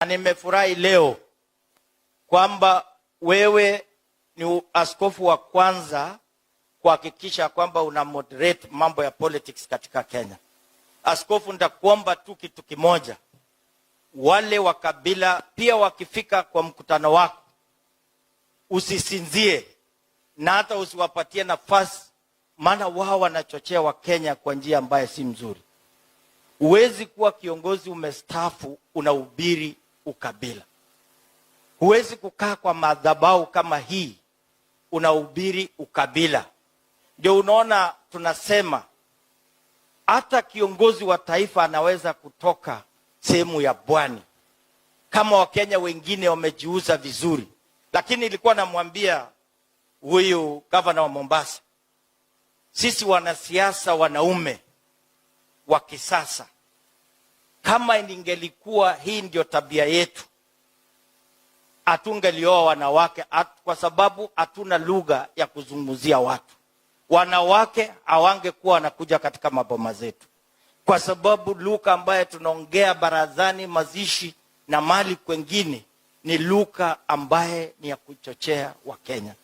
Nimefurahi leo kwamba wewe ni askofu wa kwanza kuhakikisha kwamba una moderate mambo ya politics katika Kenya. Askofu, nitakuomba tu kitu kimoja. Wale wa kabila pia wakifika kwa mkutano wako, usisinzie na hata usiwapatie nafasi, maana wao wanachochea wa Kenya kwa njia ambayo si mzuri. Huwezi kuwa kiongozi umestaafu unahubiri ukabila. Huwezi kukaa kwa madhabahu kama hii unahubiri ukabila. Ndio unaona tunasema hata kiongozi wa taifa anaweza kutoka sehemu ya Bwani kama Wakenya wengine wamejiuza vizuri. Lakini nilikuwa namwambia huyu gavana wa Mombasa, sisi wanasiasa wanaume wa kisasa, kama ingelikuwa hii ndio tabia yetu, hatungelioa wanawake kwa sababu hatuna lugha ya kuzungumzia watu. Wanawake hawangekuwa wanakuja katika maboma zetu, kwa sababu lugha ambaye tunaongea barazani, mazishi na mali kwengine ni lugha ambaye ni ya kuchochea wa Kenya.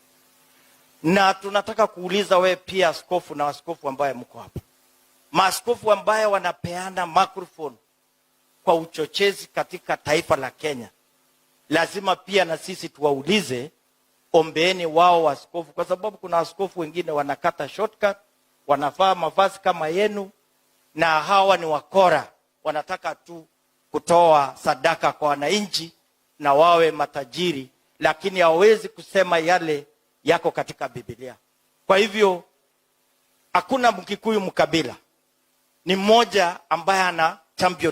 Na tunataka kuuliza we pia askofu na askofu ambaye mko hapa, maaskofu ambaye wanapeana microphone kwa uchochezi katika taifa la Kenya, lazima pia na sisi tuwaulize, ombeeni wao askofu, kwa sababu kuna askofu wengine wanakata shortcut, wanavaa mavazi kama yenu, na hawa ni wakora, wanataka tu kutoa sadaka kwa wananchi na wawe matajiri, lakini hawezi kusema yale yako katika Biblia. Kwa hivyo hakuna Mkikuyu mkabila, ni mmoja ambaye ana champion